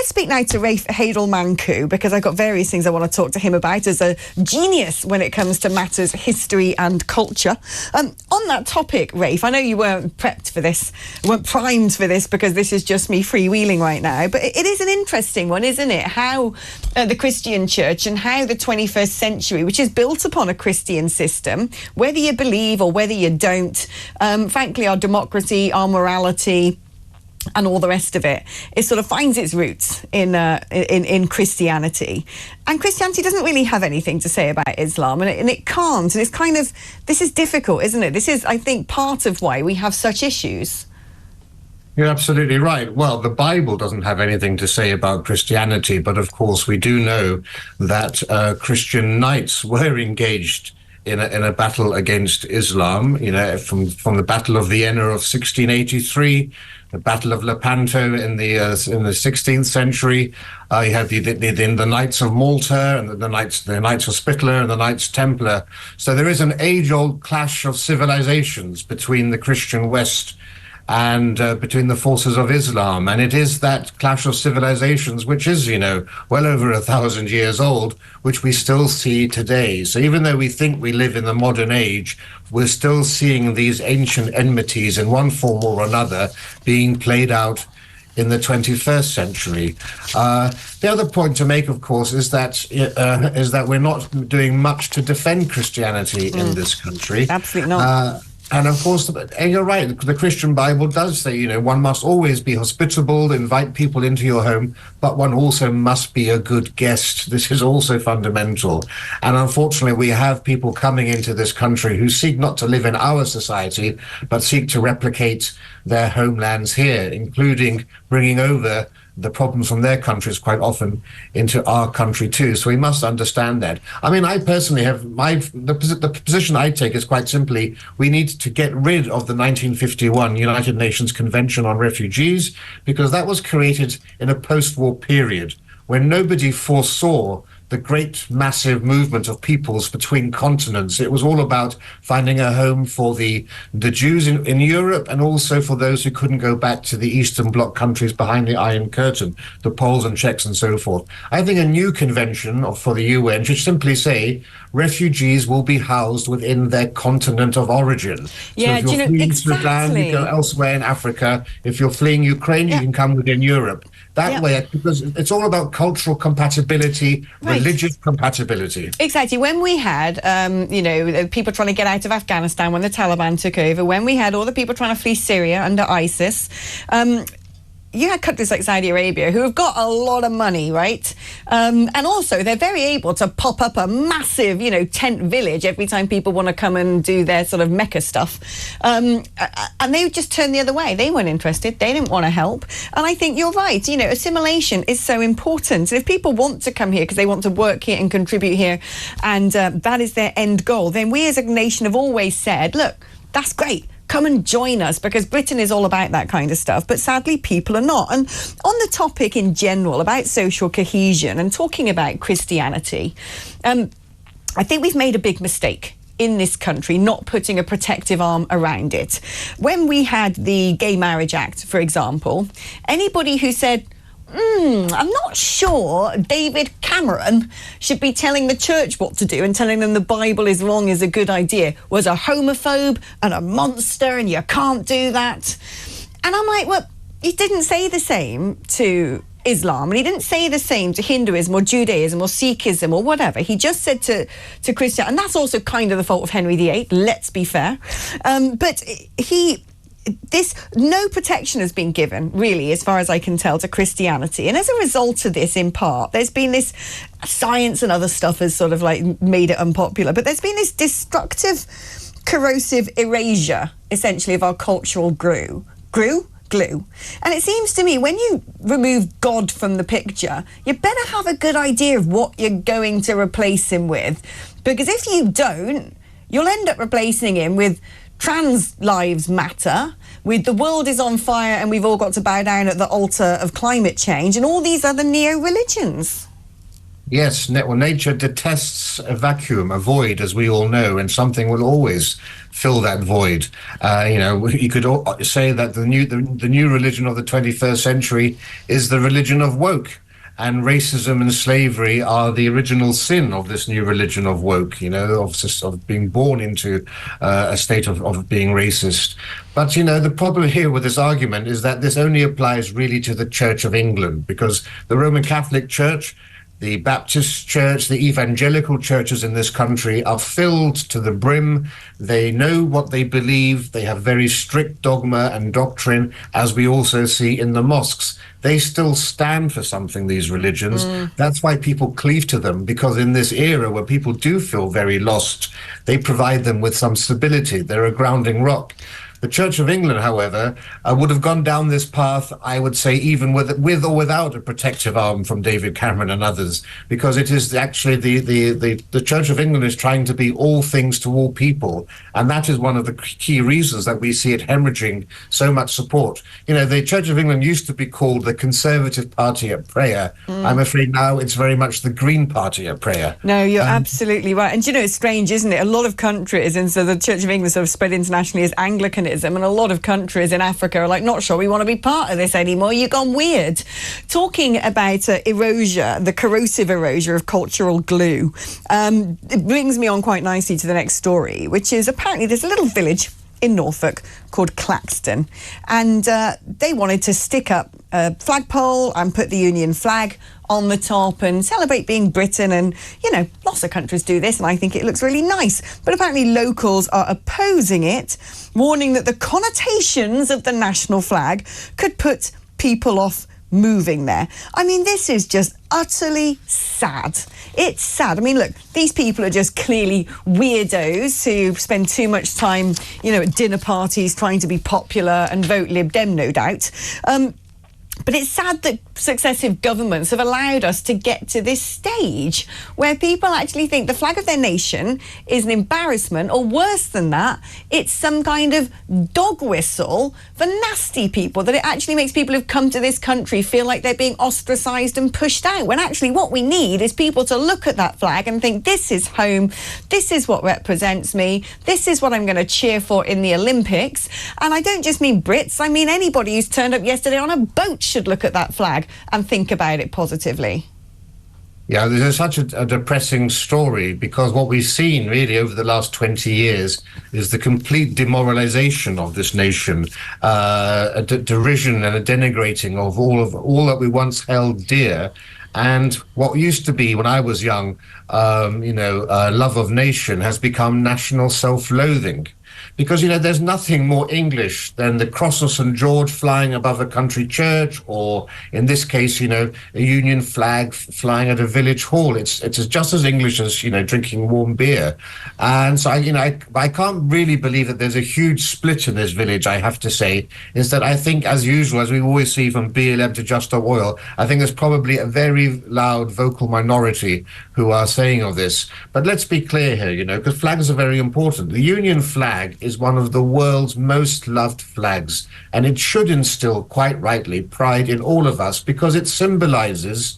Let's speak now to Rafe Heydel-Mankoo, because I've got various things I want to talk to him about as a genius when it comes to matters history and culture. On that topic, Rafe, I know you weren't prepped for this, weren't primed for this, because this is just me freewheeling right now, but it is an interesting one, isn't it? How the Christian church and how the 21st century, which is built upon a Christian system, whether you believe or whether you don't, frankly, our democracy, our morality, and all the rest of it sort of finds its roots in Christianity. And Christianity doesn't really have anything to say about Islam, and it can't. And it's kind of, this is difficult, isn't it? This is, I think, part of why we have such issues. You're absolutely right. Well, the Bible doesn't have anything to say about Christianity, but of course we do know that Christian knights were engaged in a battle against Islam, you know, from the Battle of Vienna of 1683, the Battle of Lepanto in the 16th century. You have the Knights of Malta and the Knights Hospitaller and the Knights Templar. So there is an age-old clash of civilizations between the Christian West and between the forces of Islam. And it is that clash of civilizations, which is, you know, well over 1,000 years old, which we still see today. So even though we think we live in the modern age, we're still seeing these ancient enmities in one form or another being played out in the 21st century. The other point to make, of course, is that we're not doing much to defend Christianity in this country. Absolutely not. And of course, and you're right, the Christian Bible does say, you know, one must always be hospitable, invite people into your home, but one also must be a good guest. This is also fundamental. And unfortunately, we have people coming into this country who seek not to live in our society, but seek to replicate their homelands here, including bringing over the problems from their countries quite often into our country too. So we must understand that. I mean, I personally have the position I take is quite simply, we need to get rid of the 1951 United Nations Convention on Refugees, because that was created in a post-war period when nobody foresaw the great massive movement of peoples between continents. It was all about finding a home for the Jews in Europe, and also for those who couldn't go back to the Eastern Bloc countries behind the Iron Curtain, the Poles and Czechs and so forth. I think a new convention for the UN should simply say refugees will be housed within their continent of origin. Yeah, so if you're fleeing Sudan, you go elsewhere in Africa. If you're fleeing Ukraine, you can come within Europe. That way, because it's all about cultural compatibility, religious compatibility. Exactly. When we had, you know, people trying to get out of Afghanistan when the Taliban took over, when we had all the people trying to flee Syria under ISIS, you had countries like Saudi Arabia who have got a lot of money, right? And also they're very able to pop up a massive, you know, tent village every time people want to come and do their sort of Mecca stuff. And they would just turn the other way. They weren't interested. They didn't want to help. And I think you're right. You know, assimilation is so important. And if people want to come here because they want to work here and contribute here, and that is their end goal, then we as a nation have always said, look, that's great. Come and join us, because Britain is all about that kind of stuff. But sadly, people are not. And on the topic in general about social cohesion and talking about Christianity, I think we've made a big mistake in this country not putting a protective arm around it. When we had the Gay Marriage Act, for example, anybody who said, I'm not sure David Cameron should be telling the church what to do and telling them the Bible is wrong is a good idea, was a homophobe and a monster and you can't do that. And I'm like, well, he didn't say the same to Islam, and he didn't say the same to Hinduism or Judaism or Sikhism or whatever. He just said to Christian, and that's also kind of the fault of Henry VIII, let's be fair. But no protection has been given, really, as far as I can tell, to Christianity. And as a result of this, in part, there's been this science and other stuff has sort of like made it unpopular, but there's been this destructive, corrosive erasure, essentially, of our cultural glue. And it seems to me, when you remove God from the picture, you better have a good idea of what you're going to replace him with. Because if you don't, you'll end up replacing him with trans lives matter, with the world is on fire and we've all got to bow down at the altar of climate change, and all these other neo-religions. Yes, well, nature detests a vacuum, a void, as we all know, and something will always fill that void. You could say that the new religion of the 21st century is the religion of woke. And racism and slavery are the original sin of this new religion of woke, of being born into a state of being racist. But, the problem here with this argument is that this only applies really to the Church of England, because the Roman Catholic Church, the Baptist Church, the evangelical churches in this country are filled to the brim. They know what they believe. They have very strict dogma and doctrine, as we also see in the mosques. They still stand for something, these religions. That's why people cleave to them, because in this era where people do feel very lost, they provide them with some stability. They're a grounding rock. The Church of England, however, would have gone down this path, I would say, even with or without a protective arm from David Cameron and others, because it is actually the Church of England is trying to be all things to all people. And that is one of the key reasons that we see it hemorrhaging so much support. The Church of England used to be called the Conservative Party at Prayer. I'm afraid now it's very much the Green Party at Prayer. No, you're absolutely right. And it's strange, isn't it? A lot of countries, and so the Church of England sort of spread internationally as Anglicanism, and a lot of countries in Africa are like, not sure we want to be part of this anymore. You've gone weird. Talking about erosion, the corrosive erosion of cultural glue, it brings me on quite nicely to the next story, which is apparently there's a little village in Norfolk called Claxton, and they wanted to stick up a flagpole and put the Union flag on the top and celebrate being Britain. And, lots of countries do this, and I think it looks really nice. But apparently locals are opposing it, warning that the connotations of the national flag could put people off moving there. I mean, this is just utterly sad. It's sad. I mean, look, these people are just clearly weirdos who spend too much time, at dinner parties trying to be popular and vote Lib Dem, no doubt. But it's sad that successive governments have allowed us to get to this stage where people actually think the flag of their nation is an embarrassment, or worse than that, it's some kind of dog whistle for nasty people, that it actually makes people who've come to this country feel like they're being ostracised and pushed out, when actually what we need is people to look at that flag and think, this is home, this is what represents me, this is what I'm going to cheer for in the Olympics. And I don't just mean Brits, I mean anybody who's turned up yesterday on a boat should look at that flag and think about it positively. Yeah, there's such a depressing story, because what we've seen really over the last 20 years is the complete demoralization of this nation, a derision and a denigrating of all that we once held dear. And what used to be, when I was young, love of nation has become national self-loathing. Because, there's nothing more English than the cross of St. George flying above a country church, or in this case, a Union flag flying at a village hall. It's just as English as, drinking warm beer. And so, I can't really believe that there's a huge split in this village, I have to say. Instead, I think, as usual, as we always see from BLM to Just Stop Oil, I think there's probably a very loud vocal minority who are saying of this. But let's be clear here, because flags are very important. The Union flag is one of the world's most loved flags, and it should instill, quite rightly, pride in all of us, because it symbolizes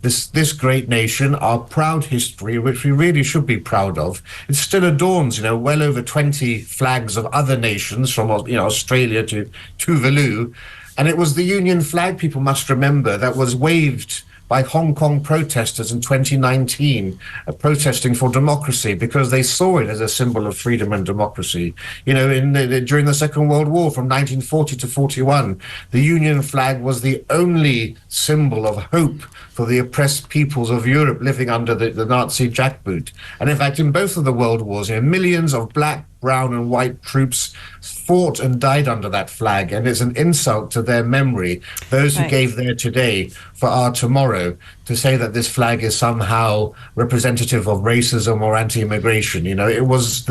this great nation, our proud history, which we really should be proud of. It still adorns, well over 20 flags of other nations, from Australia to Tuvalu. And it was the Union flag, people must remember, that was waved by Hong Kong protesters in 2019, protesting for democracy, because they saw it as a symbol of freedom and democracy. During the Second World War, from 1940 to 41, the Union flag was the only symbol of hope for the oppressed peoples of Europe living under the Nazi jackboot. And in fact, in both of the world wars, millions of black, brown and white troops fought and died under that flag, and it's an insult to their memory, those who gave their today for our tomorrow, to say that this flag is somehow representative of racism or anti-immigration. It was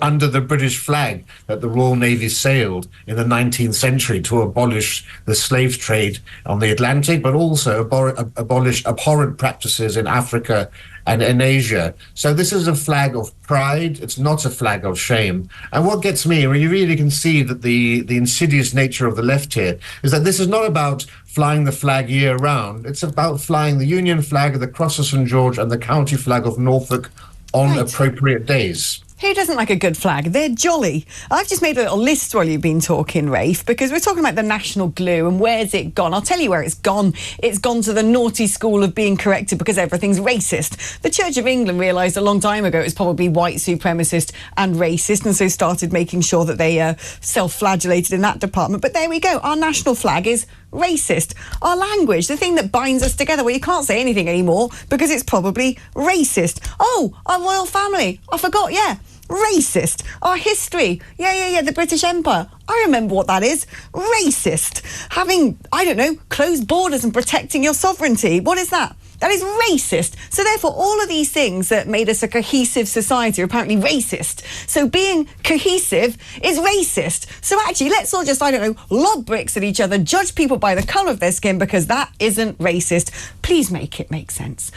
under the British flag that the Royal Navy sailed in the 19th century to abolish the slave trade on the Atlantic, but also abolish abhorrent practices in Africa and in Asia. So this is a flag of pride. It's not a flag of shame. And what gets me, where you really can see that the insidious nature of the left here, is that this is not about flying the flag year round. It's about flying the Union flag, the Cross of St. George, and the county flag of Norfolk on appropriate days. Who doesn't like a good flag? They're jolly. I've just made a little list while you've been talking, Rafe, because we're talking about the national glue and where's it gone. I'll tell you where it's gone. It's gone to the naughty school of being corrected because everything's racist. The Church of England realised a long time ago it was probably white supremacist and racist, and so started making sure that they self-flagellated in that department. But there we go. Our national flag is racist. Our language, the thing that binds us together, well, you can't say anything anymore because it's probably racist. Oh, our royal family. I forgot, racist. Our history. Yeah, the British Empire. I remember what that is. Racist. Having, I don't know, closed borders and protecting your sovereignty. What is that? That is racist. So therefore, all of these things that made us a cohesive society are apparently racist. So being cohesive is racist. So actually, let's all just, I don't know, lob bricks at each other, judge people by the colour of their skin, because that isn't racist. Please make it make sense.